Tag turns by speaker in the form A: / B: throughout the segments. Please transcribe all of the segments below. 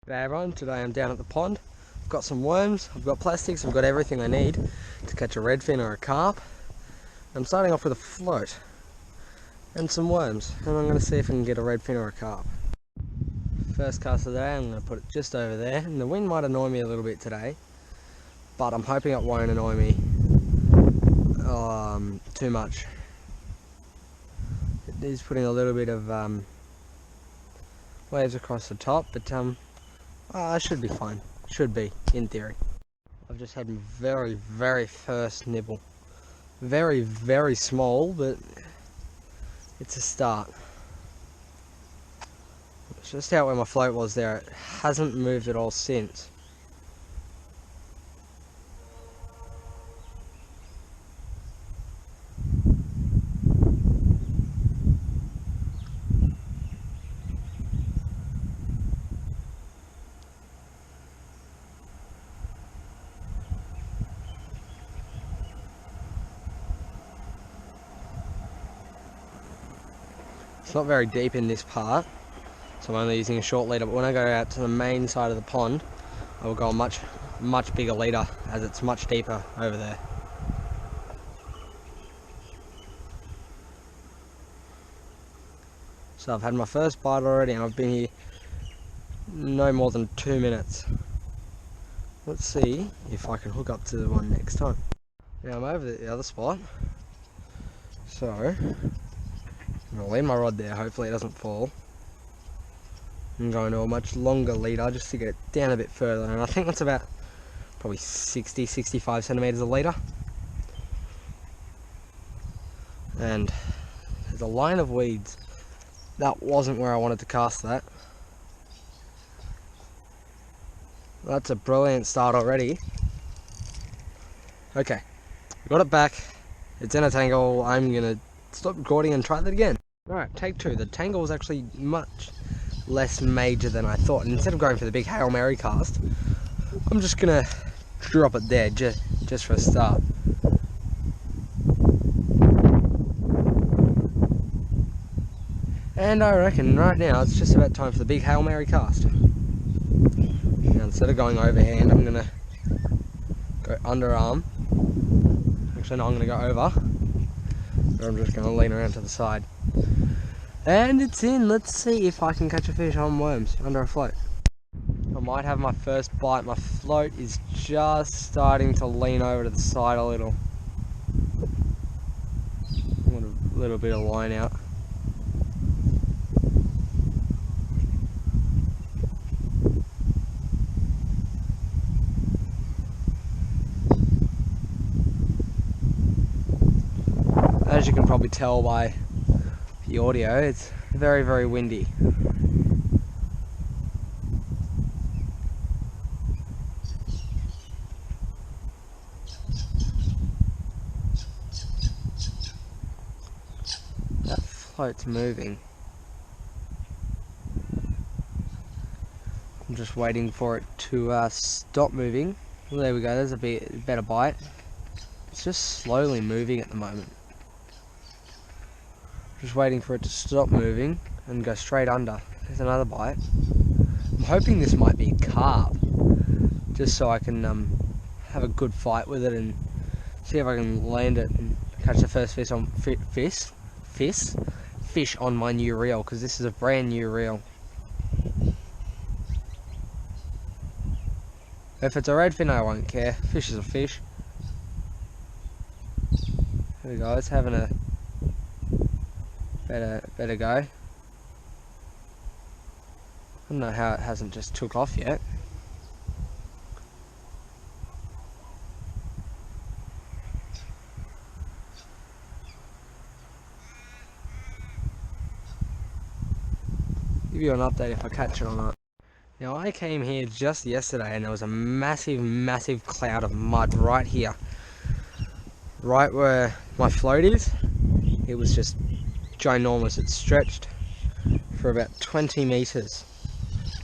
A: G'day everyone, today I'm down at the pond. I've got some worms, I've got plastics, I've got everything I need to catch a redfin or a carp. I'm starting off with a float and some worms, and I'm going to see if I can get a redfin or a carp. First cast of the day, I'm going to put it just over there, and the wind might annoy me a little bit today, but I'm hoping it won't annoy me too much. It is putting a little bit of waves across the top, but I should be fine. Should be, in theory. I've just had my very first nibble. Very small, but it's a start. It's just out where my float was there. It hasn't moved at all since. It's not very deep in this part, so I'm only using a short leader, but when I go out to the main side of the pond, I will go a much bigger leader, as it's much deeper over there. So I've had my first bite already, and I've been here no more than 2 minutes. Let's see if I can hook up to the one next time. Now I'm over at the other spot, so I'm going to leave my rod there, hopefully it doesn't fall. I'm going to a much longer leader just to get it down a bit further, and I think that's about probably 60-65 centimeters a leader. And there's a line of weeds. That wasn't where I wanted to cast that. That's a brilliant start already. Okay, got it back. It's in a tangle. I'm gonna stop recording and try that again. Alright, take two. The tangle was actually much less major than I thought. And instead of going for the big Hail Mary cast, I'm just gonna drop it there just for a start. And I reckon right now it's just about time for the big Hail Mary cast. Now instead of going overhand, I'm gonna go underarm. Actually no, I'm gonna go over. Or I'm just gonna lean around to the side. And it's in. Let's see if I can catch a fish on worms under a float. I might have my first bite. My float is just starting to lean over to the side a little. I want a little bit of line out. As you can probably tell by the audio, it's very windy. That float's moving. I'm just waiting for it to stop moving. Well, there we go, there's a bit better bite. It's just slowly moving at the moment. Just waiting for it to stop moving and go straight under. There's another bite. I'm hoping this might be a carp, just so I can have a good fight with it and see if I can land it and catch the first fish on my new reel, because this is a brand new reel. If it's a redfin, I won't care. Fish is a fish. There we go. It's having a better go. I don't know how it hasn't just took off yet. Give you an update if I catch it or not. Now I came here just yesterday and there was a massive cloud of mud right here. Right where my float is. It was just ginormous. It stretched for about 20 meters,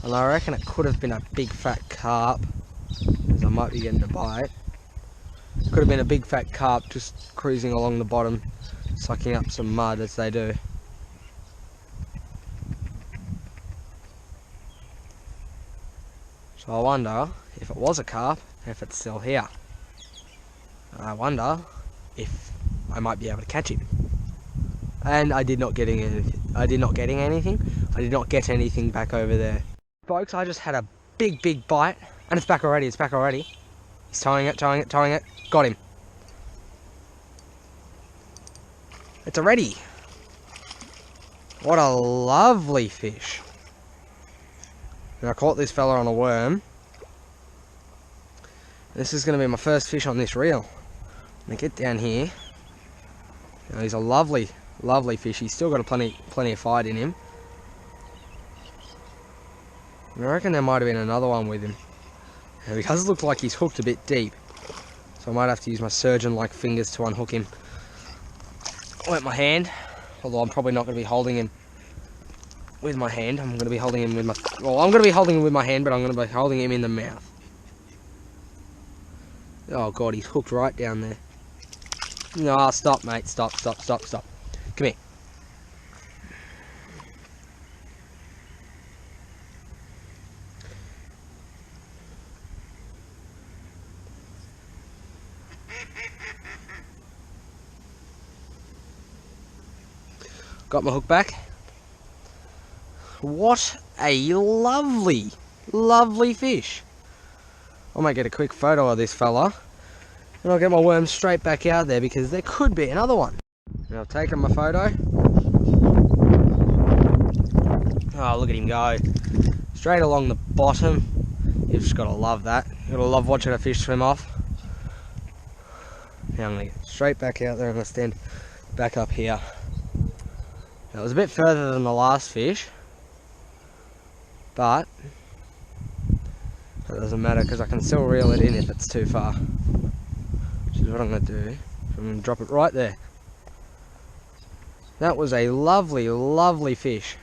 A: and I reckon it could have been a big fat carp, because I might be getting a bite. It could have been a big fat carp just cruising along the bottom, sucking up some mud as they do. So I wonder if it was a carp, if it's still here. I wonder if I might be able to catch him. And I did not get anything. I did not get anything back over there. Folks, I just had a big bite, and it's back already. He's towing it. Got him. It's already. What a lovely fish. And I caught this fella on a worm. This is going to be my first fish on this reel. I'm going to get down here. You know, he's a lovely fish. He's still got plenty of fight in him. And I reckon there might have been another one with him. And he does look like he's hooked a bit deep. So I might have to use my surgeon-like fingers to unhook him. Wet my hand. Although I'm probably not going to be holding him with my hand. I'm going to be holding him with my... Well, I'm going to be holding him with my hand, but I'm going to be holding him in the mouth. Oh God, he's hooked right down there. No, stop, mate. Stop. Come here. Got my hook back. What a lovely fish. I might get a quick photo of this fella, and I'll get my worm straight back out there because there could be another one. And I've taken my photo. Oh, look at him go. Straight along the bottom. You've just got to love that. You've got to love watching a fish swim off. Now I'm going to get straight back out there and I'll stand back up here. Now, it was a bit further than the last fish, but that doesn't matter because I can still reel it in if it's too far. Which is what I'm going to do. I'm going to drop it right there. That was a lovely fish.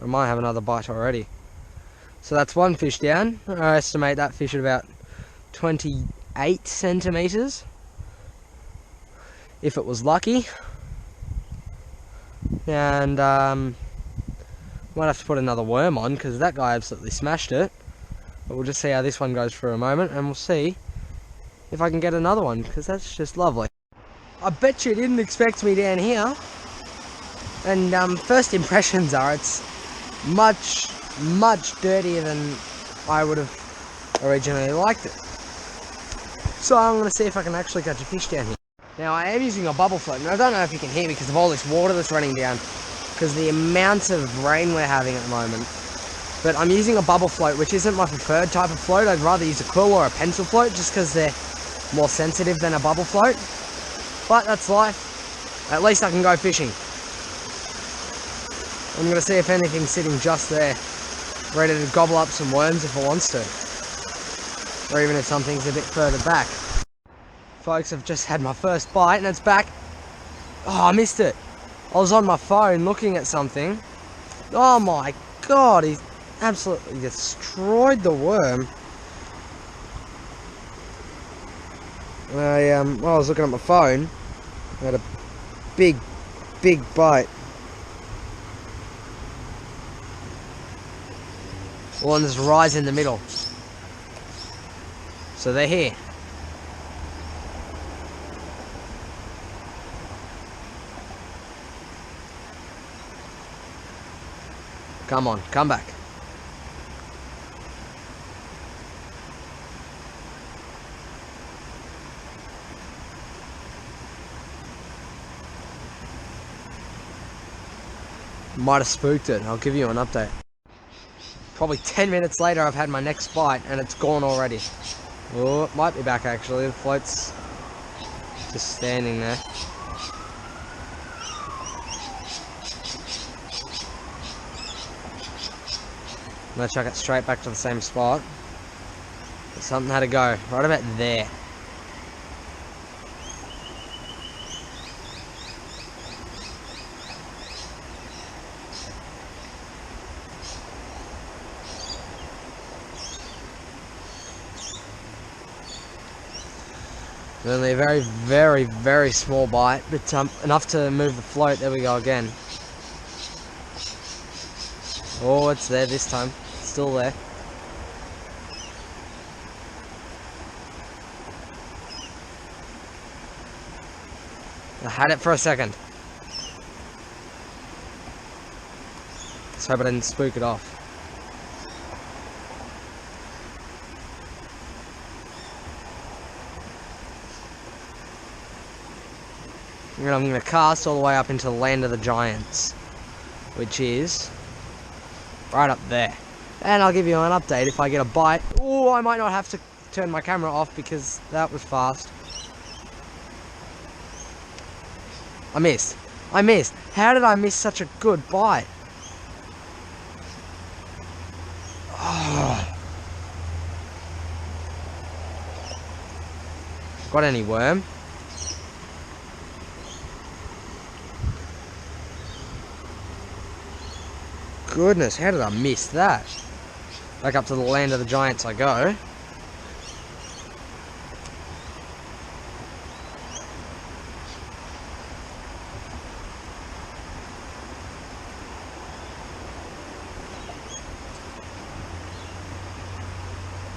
A: I might have another bite already. So that's one fish down. I estimate that fish at about 28 centimetres. If it was lucky. And might have to put another worm on because that guy absolutely smashed it. But we'll just see how this one goes for a moment, and we'll see if I can get another one because that's just lovely. I bet you didn't expect me down here. And first impressions are it's much dirtier than I would have originally liked it. So I'm going to see if I can actually catch a fish down here. Now I am using a bubble float, and I don't know if you can hear me because of all this water that's running down, because the amount of rain we're having at the moment. But I'm using a bubble float, which isn't my preferred type of float. I'd rather use a quill or a pencil float just because they're more sensitive than a bubble float. But that's life. At least I can go fishing. I'm going to see if anything's sitting just there, ready to gobble up some worms if it wants to. Or even if something's a bit further back. Folks, I've just had my first bite and it's back. Oh, I missed it. I was on my phone looking at something. Oh my God, he's absolutely destroyed the worm. While I was looking at my phone, I had a big bite. One's right in the middle. So they're here. Come on, come back. Might have spooked it. I'll give you an update. Probably 10 minutes later I've had my next bite and it's gone already. Oh, it might be back actually. The float's just standing there. I'm going to chuck it straight back to the same spot. But something had to go right about there. Only a very small bite, but enough to move the float. There we go again. Oh, it's there this time. It's still there. I had it for a second. Let's hope I didn't spook it off. And I'm going to cast all the way up into the land of the giants, which is right up there. And I'll give you an update if I get a bite. Oh, I might not have to turn my camera off because that was fast. I missed. I missed. How did I miss such a good bite? Oh. Got any worm? Goodness, how did I miss that? Back up to the land of the giants I go.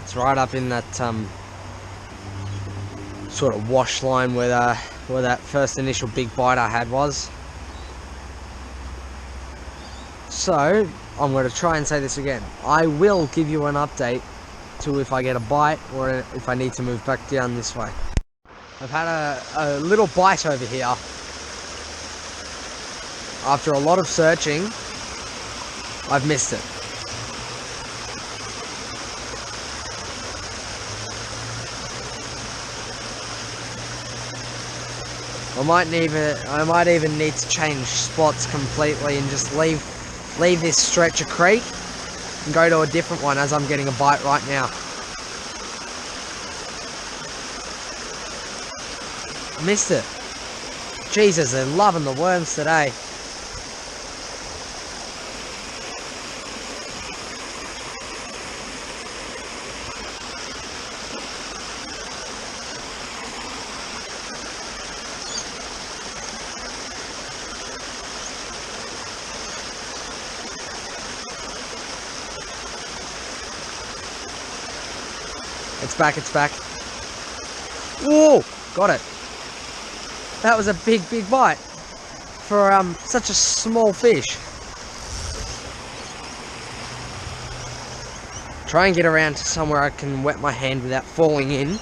A: It's right up in that sort of wash line where that first initial big bite I had was. So, I'm going to try and say this again. I will give you an update to if I get a bite or if I need to move back down this way. I've had a little bite over here. After a lot of searching, I've missed it. I might even need to change spots completely and just leave this stretch of creek and go to a different one as I'm getting a bite right now. I missed it. Jesus, they're loving the worms today. It's back, it's back. Whoa! Got it. That was a big bite for such a small fish. Try and get around to somewhere I can wet my hand without falling in.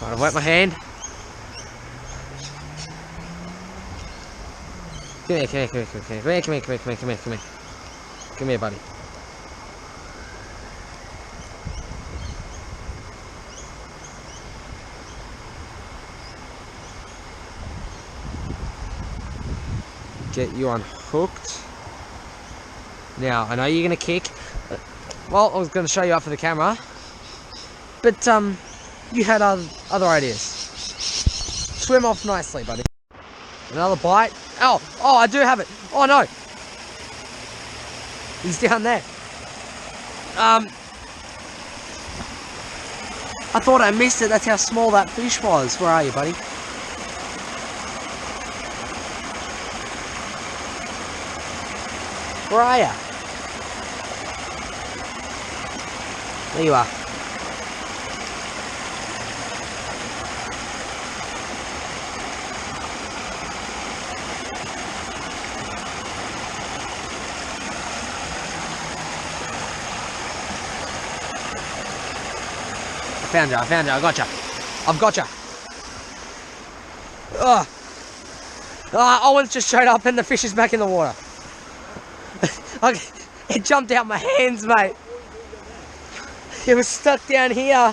A: Right, I've wet my hand. Come here, buddy. Get you unhooked. Now, I know you're gonna kick. Well, I was gonna show you up for the camera, but you had other ideas. Swim off nicely, buddy. Another bite. Oh, I do have it. Oh no, he's down there. I thought I missed it. That's how small that fish was. Where are you, buddy? Where are you? There you are. I found you, I gotcha. I've gotcha. Ugh. Owen's just showed up and the fish is back in the water. It jumped out my hands, mate. It was stuck down here.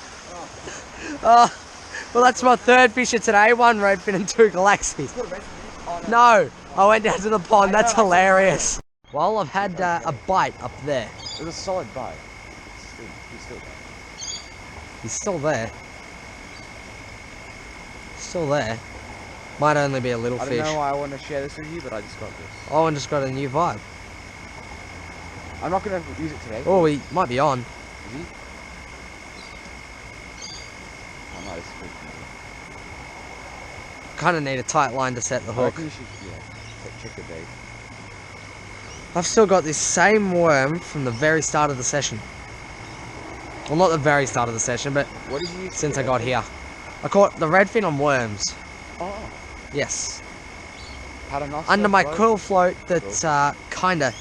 A: Well, that's my third fish of today. 1 Redfin and 2 Galaxias. No, I went down to the pond. That's hilarious. Well, I've had a bite up there.
B: It was a solid bite.
A: He's still there. Still there. Might only be a little fish.
B: I don't know why I want to share this with you, but I just got this.
A: Owen just got a new vibe.
B: I'm not going to use it today.
A: Oh, he might be on.
B: Is he? Oh no, this is good.
A: Kind of need a tight line to set the
B: I
A: hook.
B: reckon you should, check the bait.
A: I've still got this same worm from the very start of the session. Well, not the very start of the session, but
B: What did you use
A: since
B: for
A: I got
B: Redfin?
A: here. I caught the redfin on worms.
B: Oh.
A: Yes.
B: Paternoster
A: Under my
B: float?
A: quill float that kind of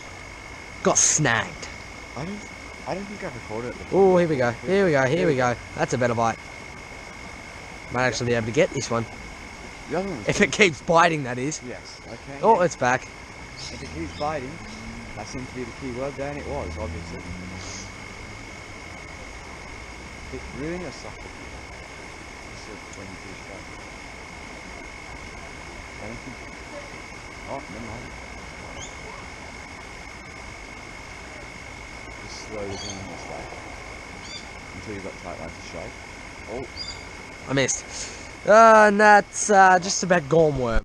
A: got snagged.
B: I don't think I've recorded it before.
A: Oh, here we go. Here we go. Here we go. That's a better bite. Might actually be able to get this one.
B: The other one was
A: If it keeps biting, that is.
B: Yes, okay.
A: Oh, it's back.
B: If it keeps biting, that seems to be the key word there, and it was, obviously. It really a soft when you do strike. I don't think. Oh, never mind. Just slow this in this way until you've got tight line to strike. Oh,
A: I missed. And that's just about gone worm.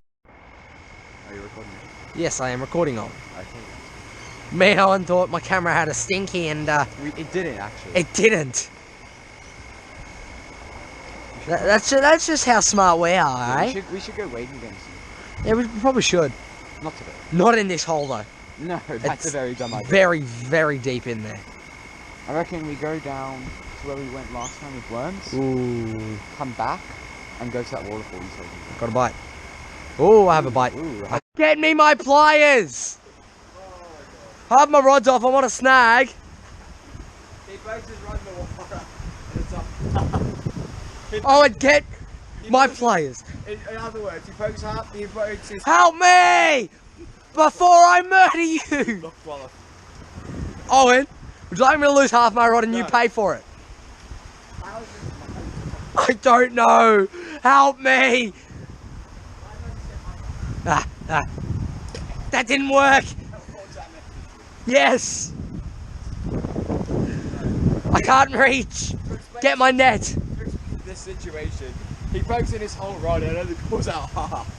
B: are you recording it?
A: Yes, I am recording on.
B: I think
A: Me, Owen thought my camera had a stinky, and
B: it didn't actually.
A: it didn't. That's just how smart we are, eh?
B: We should go wading again soon.
A: Yeah, we probably should.
B: Not today.
A: Not in this hole though.
B: No, that's
A: It's
B: a very dumb idea.
A: Very, very deep in there.
B: I reckon we go down to where we went last time with worms,
A: Ooh,
B: come back, and go to that waterfall you told me.
A: got a bite. Ooh, I have a bite.
B: Ooh,
A: Get me my pliers! Have my rods off, I want a snag.
B: he both just run the water, and it's up.
A: Oh, and get my pliers.
B: In other words, he pokes up, he pokes his...
A: Help me! Before I murder you!
B: Look, Wallace.
A: Owen, would you like me to lose half my rod and you
B: No.
A: pay for it? I don't know. Help me! That didn't work. Yes. I can't reach. Get my net.
B: This situation, he pokes in his whole rod and only pulls out half.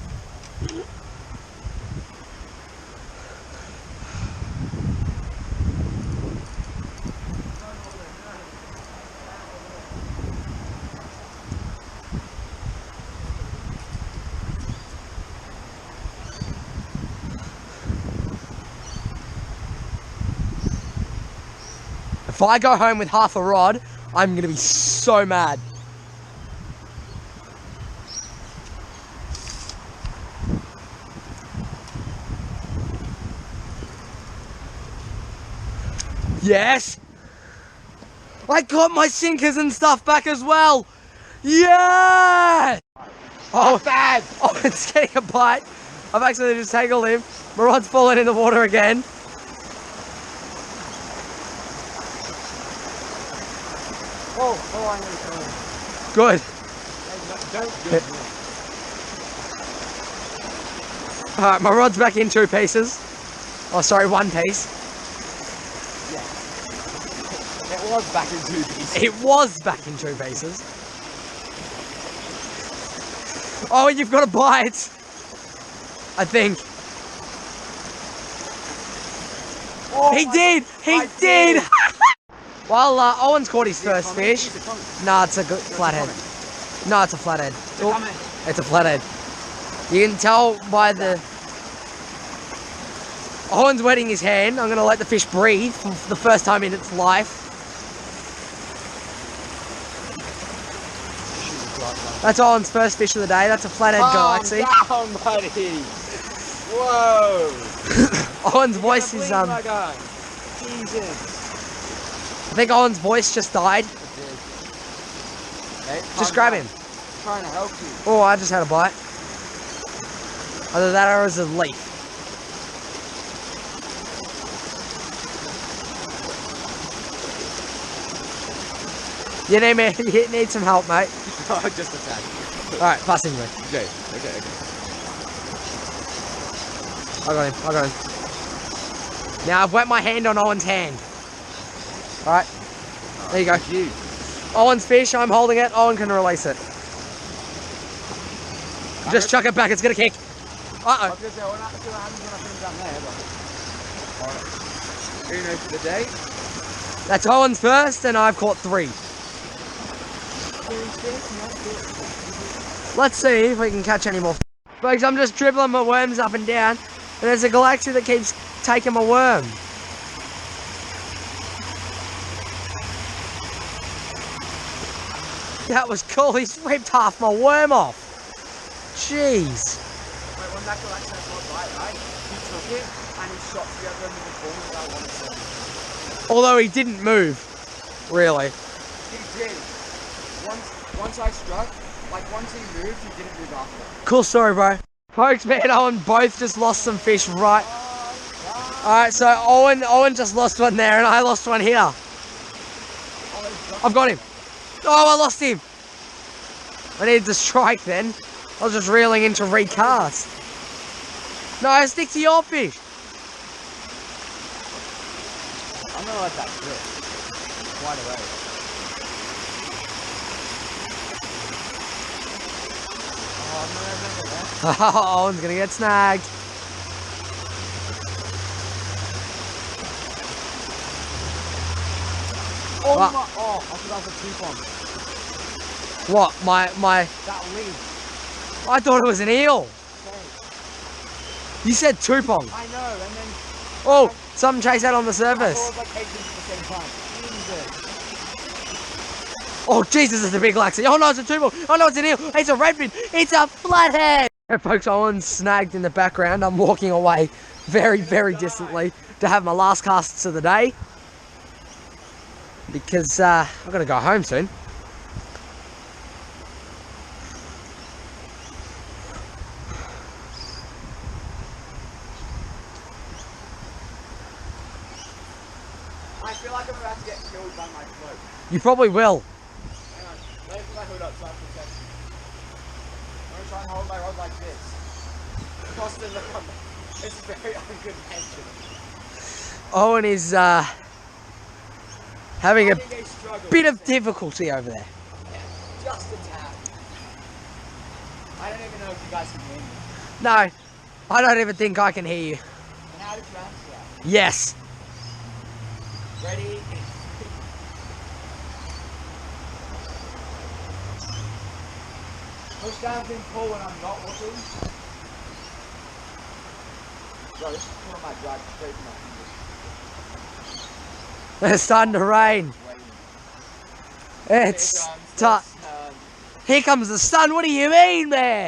A: If I go home with half a rod, I'm gonna be so mad. Yes! I got my sinkers and stuff back as well! Yeah! Oh,
B: Bad!
A: oh, it's getting a bite. I've actually just tangled him. My rod's fallen in the water again.
B: Oh, I know.
A: Good.
B: Don't do it.
A: Alright, my rod's back in 2 pieces. Oh, sorry, 1 piece.
B: Yeah. It was back in 2 pieces.
A: It was back in 2 pieces. Oh, you've got a bite. I think.
B: Oh,
A: He did! He did! Well, Owen's caught his first fish. No, it's a good flathead. No, it's a flathead. Oh, it's a flathead. You can tell by the... Owen's wetting his hand. I'm going to let the fish breathe for the first time in its life. That's Owen's first fish of the day. That's a flathead Galaxy.
B: Calm down, buddy. Whoa.
A: Owen's voice is...
B: My guy. Jesus.
A: I think Owen's voice just died.
B: Hey,
A: Just grab him.
B: Trying to help you.
A: Oh, I just had a bite. Either that or it was a leaf. You need some help, mate.
B: Just a tag.
A: Alright, passing me.
B: Okay.
A: I got him. Now I've wet my hand on Owen's hand. Alright. There you go.
B: You.
A: Owen's fish, I'm holding it. Owen can release it. Just chuck it back, it's gonna kick.
B: I was going to say, what happens when I finish down there? But... Uno for the day.
A: That's Owen's first, and I've caught 3. Let's see if we can catch any more. Folks, I'm just dribbling my worms up and down, and there's a Galaxia that keeps taking my worm. That was cool. He's ripped half my worm off. Jeez.
B: Wait, when that Galaxia was right? He took it and he shot the other end of the ball without wanting to.
A: Although he didn't move, really.
B: He did. Once I struck, like once he moved, he didn't move after.
A: Cool story, bro. Folks, me and Owen both just lost some fish right. Alright, so Owen just lost one there and I lost one here. I've got him. Oh, I lost him. I needed to strike then. I was just reeling in to recast. No, stick to your fish.
B: I'm gonna let that drift. Wide away. Oh, no.
A: Oh, Owen's gonna get snagged.
B: Oh
A: What?
B: my! Oh, I forgot the 2
A: What? My.
B: That lead.
A: I thought it was an eel.
B: Okay.
A: You said 2 pong.
B: I know, and then
A: Oh, something chased out on the
B: I thought
A: surface.
B: it was like 8 at the same time. Jesus.
A: Oh, Jesus, it's a big Galaxia. Oh, no, it's a 2 pong. Oh, no, it's an eel. It's a redfin. It's a flathead. Hey, folks, Owen's snagged in the background. I'm walking away very, very distantly to have my last casts of the day. Because I've got to go home soon.
B: I feel like I'm about to get killed by my float.
A: You probably will.
B: Hang on, let me put my hood up so I have protection. I'm going to try and hold my rod like this. Austin, look, it's very ungood tension.
A: Owen is having a
B: Finding struggle.
A: bit of difficulty over there.
B: Yeah, just a tap. I don't even know if you guys can hear me.
A: No, I don't even think I can hear you.
B: And how did you answer that?
A: Yes.
B: Ready? Push down and pull when I'm not looking. Bro, this is pulling my drag straight from my fingers.
A: It's starting to rain.
B: Waiting.
A: It's Here comes the sun. What do you mean, man?